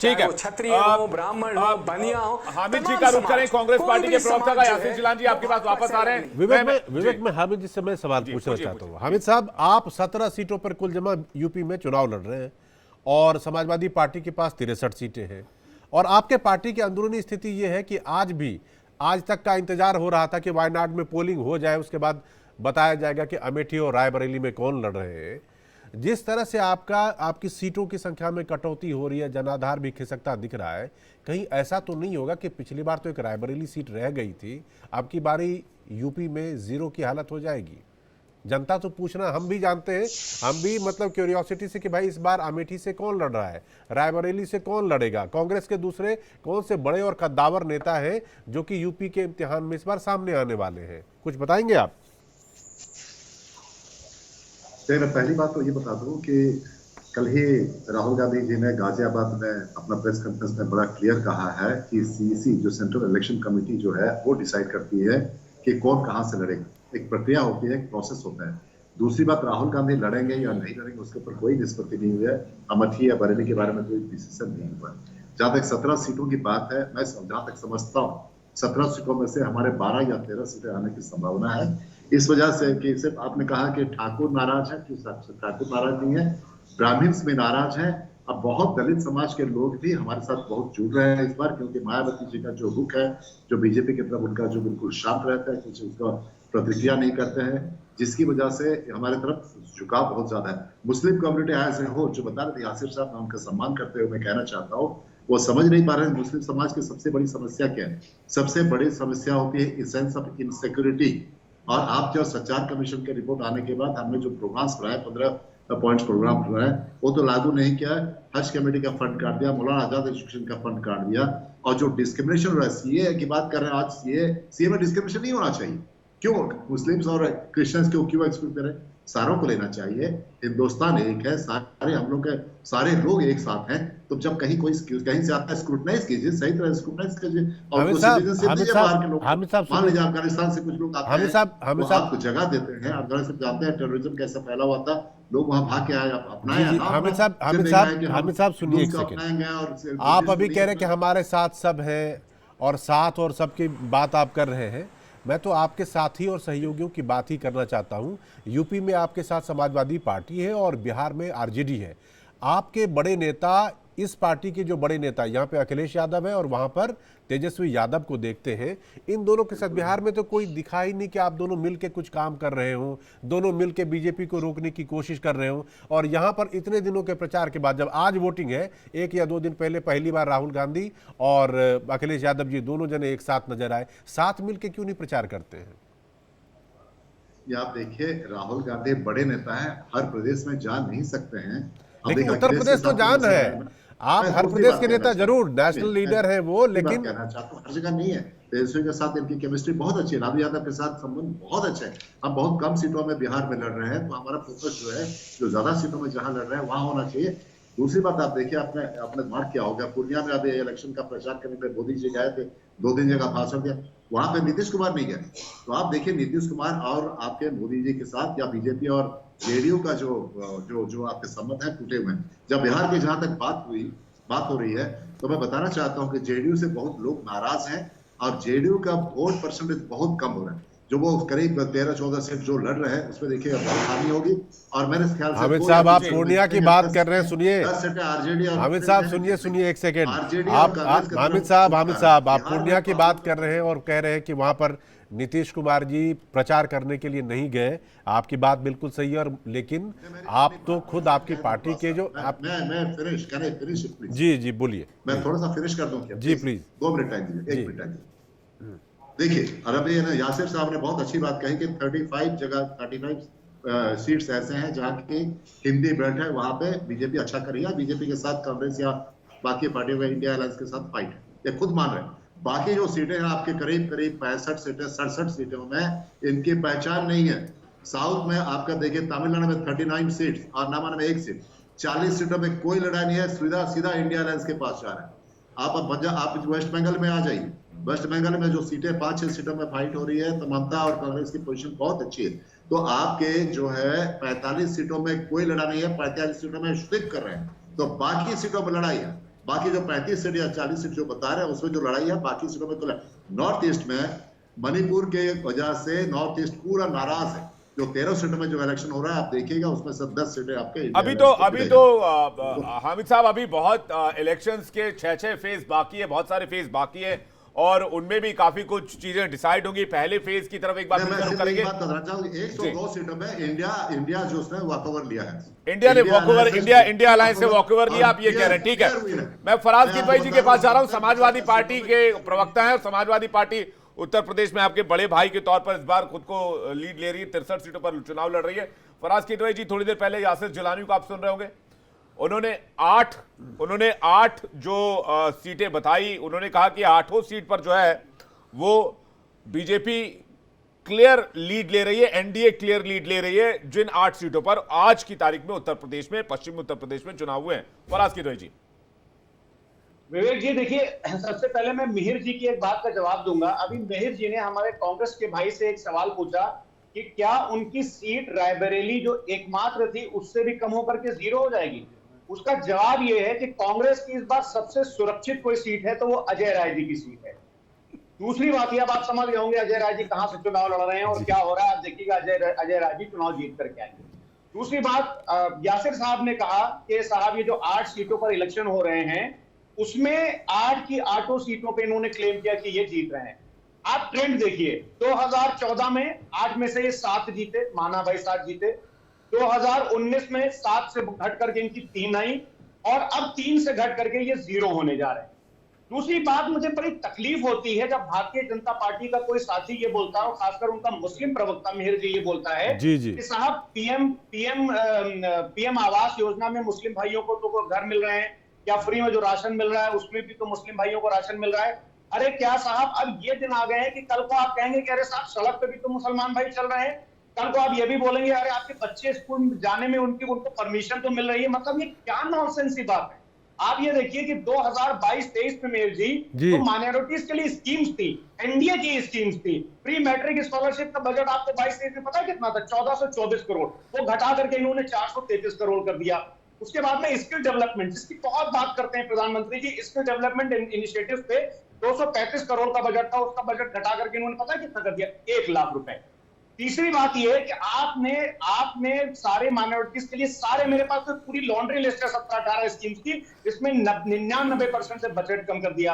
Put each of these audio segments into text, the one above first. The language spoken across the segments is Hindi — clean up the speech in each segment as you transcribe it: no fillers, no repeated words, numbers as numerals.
ठीक है, क्षत्रिय हो, ब्राह्मण हो, बनिया हो। हामिद जी का रुख करें, कांग्रेस पार्टी के प्रवक्ता का यासिर जिलानी जी आपके पास वापस आ रहे हैं। विवेक में हामिद जी से मैं सवाल पूछना चाहता हूँ। हामिद साहब, आप 17 सीटों पर कुल जमा यूपी में चुनाव लड़ रहे हैं और समाजवादी पार्टी के पास 63 सीटें हैं, और आपके पार्टी की अंदरूनी स्थिति ये है कि आज तक का इंतजार हो रहा था कि वायनाड में पोलिंग हो जाए, उसके बाद बताया जाएगा कि अमेठी और रायबरेली में कौन लड़ रहे हैं। जिस तरह से आपकी सीटों की संख्या में कटौती हो रही है, जनाधार भी खिसकता दिख रहा है, कहीं ऐसा तो नहीं होगा कि पिछली बार तो एक रायबरेली सीट रह गई थी, अब की बारी यूपी में जीरो की हालत हो जाएगी? जनता तो पूछना, हम भी जानते हैं, हम भी मतलब क्यूरियोसिटी से कि भाई इस बार अमेठी से कौन लड़ रहा है, रायबरेली से कौन लड़ेगा, कांग्रेस के दूसरे कौन से बड़े और कद्दावर नेता हैं जो कि यूपी के इम्तिहान में इस बार सामने आने वाले हैं, कुछ बताएंगे आप? मैं पहली बात तो ये बता दूं कि कल ही राहुल गांधी जी ने गाजियाबाद में अपना प्रेस कॉन्फ्रेंस में बड़ा क्लियर कहा है कि सीईसी जो सेंट्रल इलेक्शन कमेटी जो है वो डिसाइड करती है कि कौन कहां से लड़ेगा। एक प्रक्रिया होती है, एक प्रोसेस होता है। दूसरी बात, राहुल गांधी लड़ेंगे या नहीं लड़ेंगे उसके ऊपर कोई निष्पत्ति नहीं हुई है। अमेठी या बरेली के बारे में कोई डिसीजन नहीं हुआ। जहां तक 17 सीटों की बात है, मैं जहां तक समझता हूँ 17 सीटों में से हमारे 12 या 13 सीटें आने की संभावना है। इस वजह से कि सिर्फ आपने कहा कि ठाकुर नाराज है, कि ठाकुर नाराज नहीं है, ब्राह्मण्स में नाराज है। अब बहुत दलित समाज के लोग भी हमारे साथ बहुत जुड़ रहे हैं इस बार, क्योंकि मायावती जी का जो रुख है, जो बीजेपी की तरफ उनका जो बिल्कुल शांत रहता है, कुछ उसका प्रतिक्रिया नहीं करते हैं, जिसकी वजह से हमारे तरफ झुकाव बहुत ज्यादा है। मुस्लिम कम्युनिटी ऐसे हो जो बता रहे थे यासिर साहब, मैं उनका सम्मान करते हुए मैं कहना चाहता हूँ, वो समझ नहीं पा रहे हैं मुस्लिम समाज की सबसे बड़ी समस्या क्या है। सबसे बड़ी समस्या होती है सेंस ऑफ इनसिक्योरिटी। और आप जो सचार कमीशन के रिपोर्ट आने के बाद हमने जो प्रोग्राम्स बनाए, 15 पॉइंट्स प्रोग्राम बनाए, वो तो लागू नहीं किया। हज कमेटी का फंड काट दिया, मौलाना आजाद इंस्टीट्यूशन का फंड काट दिया। और जो डिस्क्रिमिनेशन हो रहा है, सीए की बात कर रहे हैं आज, सीए में डिस्क्रिमिनेशन नहीं होना चाहिए। क्यों मुस्लिम्स और क्रिश्चियंस को क्यों एक्सक्लूड करें? सारों को लेना चाहिए। हिंदुस्तान एक है, सारे हम लोग के सारे लोग एक साथ हैं। तो जब कहीं कहीं से आता है, स्क्रूटनाइज कीजिए, सही तरह स्क्रूटनाइज कीजिए। और हामिद साहब, मान लीजिए अफगानिस्तान से कुछ लोग आते हैं, हामिद साहब आपको जगह देते हैं। अफगानिस्तान जानते हैं टेररिज्म कैसा फैला हुआ था, लोग वहां भाग के आए, अपनाया। हामिद साहब सुनिए एक सेकंड। आप अभी कह रहे हैं कि हमारे साथ सब है और साथ और सबकी बात आप कर रहे हैं। मैं तो आपके साथी और सहयोगियों की बात ही करना चाहता हूं। यूपी में आपके साथ समाजवादी पार्टी है और बिहार में आरजेडी है। आपके बड़े नेता, इस पार्टी के जो बड़े नेता, यहाँ पे अखिलेश यादव है और वहाँ पर तेजस्वी यादव को देखते हैं। इन दोनों के साथ बिहार में तो कोई दिखाई नहीं कि आप दोनों मिलके कुछ काम कर रहे हो, दोनों मिलके बीजेपी को रोकने की कोशिश कर रहे हो। और यहाँ पर इतने दिनों के प्रचार के बाद, जब आज वोटिंग है, 1 या 2 दिन पहले पहली बार राहुल गांधी और अखिलेश यादव जी दोनों जने एक साथ नजर आए, साथ मिलके क्यों नहीं प्रचार करते हैं? ये आप देखिए, राहुल गांधी बड़े नेता है, हर प्रदेश में जा नहीं सकते हैं। लेकिन उत्तर प्रदेश तो जान है, आप हर प्रदेश के नेता जरूर नेशनल लीडर है वो, लेकिन कहना चाहता हूँ हर जगह नहीं है। तेजस्वी के साथ इनकी केमिस्ट्री बहुत अच्छी है, लालू यादव के साथ संबंध बहुत अच्छा है। हम बहुत कम सीटों में बिहार में लड़ रहे हैं, तो हमारा फोकस जो है, जो ज्यादा सीटों में जहां लड़ रहे हैं वहां होना चाहिए। दूसरी बात आप देखिए, आपने मार्क किया होगा, पूर्णिया में अभी इलेक्शन का प्रचार करने पे मोदी जी गए थे, 2 दिन जगह भाषण दिया, वहां पे नीतीश कुमार नहीं गए। तो आप देखिए, नीतीश कुमार और आपके मोदी जी के साथ या बीजेपी और जेडीयू का जो आपके संबंध है टूटे हुए हैं। जब बिहार की जहां तक बात हो रही है, तो मैं बताना चाहता हूं कि जेडीयू से बहुत लोग नाराज हैं और जेडीयू का वोट परसेंटेज बहुत कम हो रहा है। जो वो करीब 13-14 सीट जो लड़ रहे हैं, उसमें देखिए बहुत हानि होगी। और मेरे ख्याल से हामिद साहब, आप पूर्णिया की बात कर रहे हैं, सुनिए हामिद साहब, सुनिए एक सेकेंड। हामिद साहब आप पूर्णिया की बात कर रहे हैं और कह रहे हैं कि वहां पर नीतीश कुमार जी प्रचार करने के लिए नहीं गए। आपकी बात बिल्कुल सही है, और लेकिन आप तो खुद आपकी पार्टी के जो आप मैं फिनिश जी बोलिए। मैं थोड़ा सा फिनिश कर दूं क्या? जी प्लीज, 2 मिनट टाइम दीजिए, 1 मिनट टाइम दीजिए। देखिए, और अभी यासिर साहब ने बहुत अच्छी बात कही कि 35 सीट्स ऐसे हैं जहां की हिंदी बेल्ट है, वहां पे बीजेपी अच्छा करेगा। बीजेपी के साथ कांग्रेस या बाकी पार्टियों का इंडिया अलायंस के साथ फाइट है, ये खुद मान रहे हैं। बाकी जो सीटें हैं आपके करीब 65 सीटें, 67 सीटों में इनकी पहचान नहीं है। साउथ में आपका देखिए, तमिलनाडु में 39 सीट्स और नामान में 1 सीट, 40 सीटों में कोई लड़ाई नहीं है, सीधा इंडिया अलायंस के पास जा रहा है। आप वेस्ट बंगाल में आ जाइए, वेस्ट बंगाल में जो सीटें 5-6 सीटों में फाइट हो रही है, तो ममता और कांग्रेस की पोजीशन बहुत अच्छी है। तो आपके जो है 45 सीटों में कोई लड़ा नहीं है, 45 सीटों में स्टिक कर रहे हैं, तो बाकी सीटों में लड़ाई है। बाकी जो 35 सीट या 40 सीट जो बता रहे हैं उसमें जो लड़ाई है बाकी सीटों में तो नॉर्थ ईस्ट में मणिपुर के वजह से नॉर्थ ईस्ट पूरा नाराज है। जो 13 सीटों में जो इलेक्शन हो रहा है आप देखिएगा उसमें से 10 सीटें आपके अभी तो हामिद साहब अभी बहुत इलेक्शंस के 6 फेज बाकी है, बहुत सारे फेज बाकी है और उनमें भी काफी कुछ चीजें डिसाइड होंगी। पहले फेज की तरफ एक बार करेंगे। 102 सीटों में इंडिया जो उसने वॉकओवर लिया है, इंडिया ने वॉकओवर, इंडिया अलायंस से वॉकओवर लिया, आप ये कह रहे हैं, ठीक है। मैं फराज किदवई जी के पास जा रहा हूं, समाजवादी पार्टी के प्रवक्ता है और समाजवादी पार्टी उत्तर प्रदेश में आपके बड़े भाई के तौर पर इस बार खुद को लीड ले रही है, 63 सीटों पर चुनाव लड़ रही है। फराज किदवई जी, थोड़ी देर पहले यासिर जिलानी को आप सुन रहे होंगे, उन्होंने 8 जो सीटें बताई, उन्होंने कहा कि 8 सीट पर जो है वो बीजेपी क्लियर लीड ले रही है, एनडीए क्लियर लीड ले रही है जिन 8 सीटों पर आज की तारीख में उत्तर प्रदेश में, पश्चिमी उत्तर प्रदेश में चुनाव हुए हैं। फराज किदवई जी। विवेक जी, देखिए, सबसे पहले मैं मिहिर जी की एक बात का जवाब दूंगा। अभी मिहिर जी ने हमारे कांग्रेस के भाई से एक सवाल पूछा कि क्या उनकी सीट रायबरेली जो एकमात्र थी उससे भी कम होकर के 0 हो जाएगी। उसका जवाब यह है कि कांग्रेस की इस बार सबसे सुरक्षित कोई सीट है तो वो अजय राय जी की सीट है। दूसरी बात यह, आप समझ गए होंगे अजय राय जी कहां से चुनाव लड़ रहे हैं और क्या हो रहा है, आप देखिएगा अजय राय जी चुनाव जीत करके आएंगे। दूसरी बात, यासिर साहब ने कहा कि साहब ये जो 8 सीटों पर इलेक्शन हो रहे हैं उसमें 8 की 8 सीटों पे इन्होंने क्लेम किया कि ये जीत रहे हैं। आप ट्रेंड देखिए, 2014 में 8 में से ये 7 जीते, माना भाई 7 जीते। 2019 में 7 से घट करके इनकी 3 आई और अब 3 से घट करके ये 0 होने जा रहे हैं। दूसरी बात, मुझे बड़ी तकलीफ होती है जब भारतीय जनता पार्टी का कोई साथी ये बोलता है, खासकर उनका मुस्लिम प्रवक्ता मिहिर जी ये बोलता है कि साहब पीएम आवास योजना में मुस्लिम भाइयों को तो घर मिल रहे हैं, या फ्री में जो राशन मिल रहा है उसमें भी तो मुस्लिम भाइयों को राशन मिल रहा है। अरे क्या साहब, अब ये दिन आ गए हैं कि कल को आप कहेंगे कि अरे साहब सड़क पे भी तो मुसलमान भाई चल रहे हैं, कल को आप ये भी बोलेंगे अरे आपके बच्चे स्कूल जाने में उनको परमिशन तो मिल रही है। मतलब ये क्या नॉनसेंस की बात है। आप ये देखिए कि 2022-23 में मेयर जी तो माइनॉरिटीज के लिए स्कीम्स थी, एनडीए की स्कीम्स थी। प्री मैट्रिक स्कॉलरशिप का बजट आपको 22-23 में पता है कितना था? 1424 करोड़। वो घटा करके इन्होंने 433 करोड़ कर दिया। उसके बाद में स्किल डेवलपमेंट, जिसकी बहुत बात करते हैं प्रधानमंत्री जी, स्किल डेवलपमेंट इनिशिएटिव पे 235 करोड़ का बजट था, उसका बजट घटा करके इन्होंने पता है कितना कर दिया? 1 लाख रुपए। तीसरी बात यह है कि आपने सारे माइनॉरिटीज के लिए सारे, मेरे पास तो पूरी लॉन्ड्री लिस्ट है 17-18 स्कीम्स की, इसमें 99% से बजट कम कर दिया।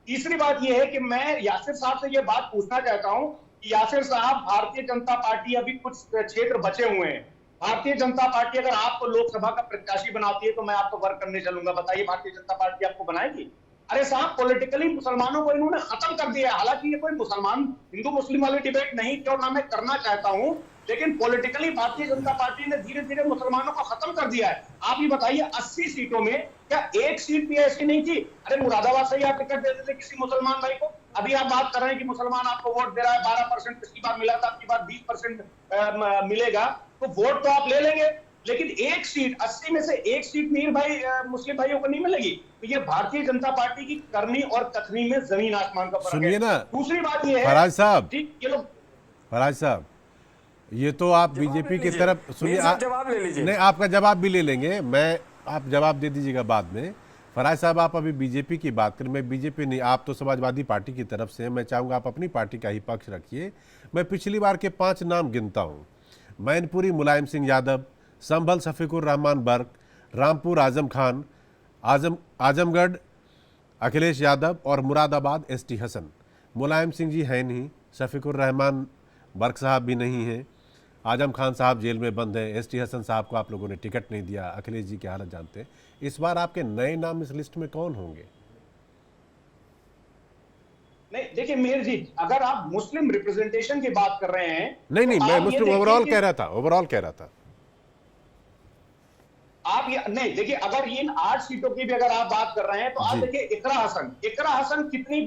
तीसरी बात यह है कि मैं यासिर साहब से यह बात पूछना चाहता हूं कि यासिर साहब, भारतीय जनता पार्टी अभी कुछ क्षेत्र बचे हुए हैं। भारतीय जनता पार्टी अगर आपको लोकसभा का प्रत्याशी बनाती है तो मैं आपको वर्क करने चलूंगा। बताइए भारतीय जनता पार्टी आपको बनाएगी? अरे साहब, पॉलिटिकली मुसलमानों को इन्होंने खत्म कर दिया है। हालांकि ये कोई मुसलमान हिंदू मुस्लिम वाली डिबेट नहीं क्यों ना मैं करना चाहता हूं, लेकिन पॉलिटिकली भारतीय जनता पार्टी ने धीरे धीरे मुसलमानों को खत्म कर दिया है। आप ही बताइए, 80 सीटों में क्या एक सीट भी ऐसी नहीं थी? अरे मुरादाबाद से ही आप टिकट देते थे किसी मुसलमान भाई को। अभी आप बात कर रहे हैं कि मुसलमान आपको वोट दे रहा है, 12% पिछली बार मिला था, आपकी बार 20% मिलेगा, तो वोट तो आप ले लेंगे, लेकिन एक सीट 80 में से एक सीट मीर भाई मुस्लिम भाइयों को नहीं मिलेगी। तो ये भारतीय जनता पार्टी की करनी और कथनी में जमीन आसमान का फर्क है। सुनिए ना, दूसरी बात ये है फराज साहब, ठीक, ये लोग फराज साहब, ये तो आप बीजेपी की तरफ सुनिए, जवाब ले लीजिए। नहीं, आपका जवाब भी ले लेंगे, आप जवाब दे दीजिएगा बाद में। फराज साहब, आप अभी बीजेपी की बात करें, मैं बीजेपी नहीं, आप तो समाजवादी पार्टी की तरफ से, मैं चाहूँगा आप अपनी पार्टी का ही पक्ष रखिए। मैं पिछली बार के 5 नाम गिनता हूँ: मैनपुरी मुलायम सिंह यादव, संभल शफीकुर रहमान बर्क, रामपुर आजम खान, आजमगढ़ अखिलेश यादव और मुरादाबाद एसटी हसन। मुलायम सिंह जी हैं नहीं, शफीकुर रहमान बर्क साहब भी नहीं हैं, आजम खान साहब जेल में बंद हैं, एसटी हसन साहब को आप लोगों ने टिकट नहीं दिया, अखिलेश जी की हालत जानते हैं। इस बार आपके नए नाम इस लिस्ट में कौन होंगे? नहीं, देखिए मेहर जी, अगर आप मुस्लिम रिप्रेजेंटेशन की बात कर रहे हैं, नहीं, मैं मुस्लिम ओवरऑल कह रहा था, आप ये नहीं देखिए, अगर इन 8 सीटों की भी अगर आप बात कर रहे हैं तो आप देखिए इकरा हसन कितनी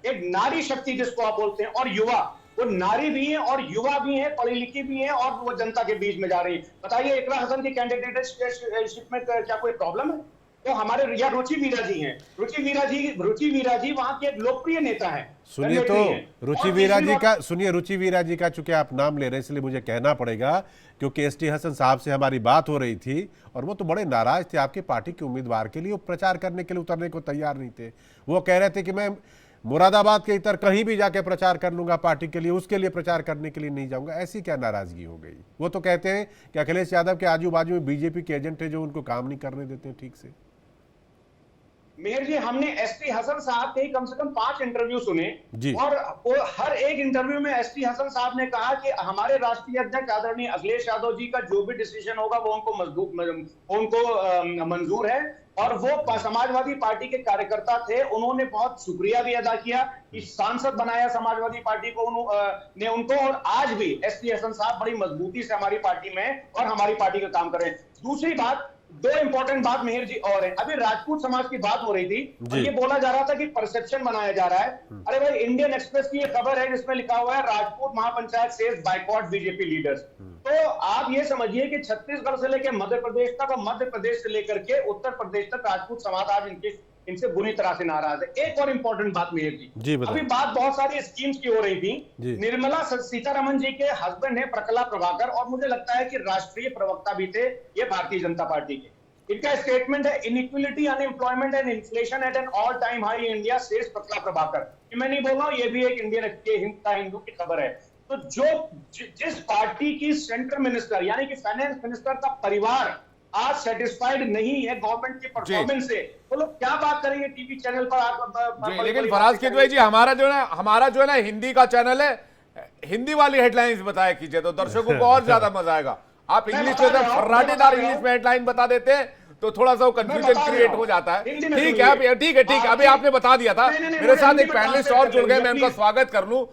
एक नारी शक्ति जिसको आप बोलते हैं, और युवा, वो नारी भी है और युवा भी है, पढ़ी लिखी भी है और वो जनता के बीच में जा रही है। बताइए इकरा हसन की कैंडिडेटशिप में क्या कोई प्रॉब्लम है? तो हमारे या रुचि वीरा जी हैं, रुचि वीरा जी वहां के एक लोकप्रिय नेता है। सुनिए तो रुचि वीरा जी का चूंकि आप नाम ले रहे हैं इसलिए मुझे कहना पड़ेगा, क्योंकि एसटी हसन साहब से हमारी बात हो रही थी और वो तो बड़े नाराज थे आपकी पार्टी के उम्मीदवार के लिए, वो प्रचार करने के लिए उतरने को तैयार नहीं थे। वो कह रहे थे कि मैं मुरादाबाद के इतर कहीं भी जाके प्रचार कर लूंगा पार्टी के लिए, उसके लिए प्रचार करने के लिए नहीं जाऊंगा। ऐसी क्या नाराजगी हो गई? वो तो कहते हैं कि अखिलेश यादव के आजू बाजू में बीजेपी के एजेंट है जो उनको काम नहीं करने देते हैं ठीक से। मेहर जी, हमने एसटी हसन साहब के कम से कम 5 इंटरव्यू सुने जी। और हर एक इंटरव्यू में एसटी हसन साहब ने कहा कि हमारे राष्ट्रीय अध्यक्ष आदरणीय अखिलेश यादव जी का जो भी डिसीजन होगा वो उनको मंजूर है। और वो समाजवादी पार्टी के कार्यकर्ता थे, उन्होंने बहुत शुक्रिया भी अदा किया कि सांसद बनाया समाजवादी पार्टी को ने उनको। और आज भी एसटी हसन साहब बड़ी मजबूती से हमारी पार्टी में और हमारी पार्टी का काम कर रहे हैं। दूसरी बात, 2 इंपॉर्टेंट बात मेहर जी और है, अभी राजपूत समाज की बात हो रही थी और ये बोला जा रहा था कि परसेप्शन बनाया जा रहा है। अरे भाई, इंडियन एक्सप्रेस की ये खबर है जिसमें लिखा हुआ है राजपूत महापंचायत सेज बाइकॉट बीजेपी लीडर्स। तो आप ये समझिए कि छत्तीसगढ़ से लेकर मध्य प्रदेश तक और मध्य प्रदेश से लेकर के उत्तर प्रदेश तक राजपूत समाज आज इनसे बुरी तरह से नाराज है। एक और इंपॉर्टेंट बात मेहर जी, अभी बात बहुत सारी स्कीम्स की हो रही थी। निर्मला सीतारमण जी के हस्बैंड है प्रकला प्रभाकर, और मुझे लगता है कि राष्ट्रीय प्रवक्ता भी थे ये भारतीय जनता पार्टी के। इनका स्टेटमेंट है, inequality, unemployment and inflation at an all time high in India says Parakala Prabhakar. मैं नहीं बोल रहा हूं, ये भी एक इंडियन हिंदू की खबर है। तो जिस पार्टी की सेंट्रल मिनिस्टर यानी कि फाइनेंस मिनिस्टर का परिवार आज सेटिस्फाइड नहीं है गवर्नमेंट की परफॉर्मेंस से, तो लोग क्या बात करेंगे टीवी चैनल पर? लेकिन फराज किदवई जी, हमारा जो है ना हिंदी का चैनल है, हिंदी वाली हेडलाइंस बताया कीजिए तो दर्शकों को और ज्यादा मजा आएगा। आप इंग्लिश में फर्राटेदार इंग्लिश में हेडलाइन बता देते हैं तो थोड़ा सा कंफ्यूजन क्रिएट हो जाता है। ठीक है, अभी आपने बता दिया था। मेरे साथ एक पैनलिस्ट और जुड़ गए, मैं उनका स्वागत कर लूं।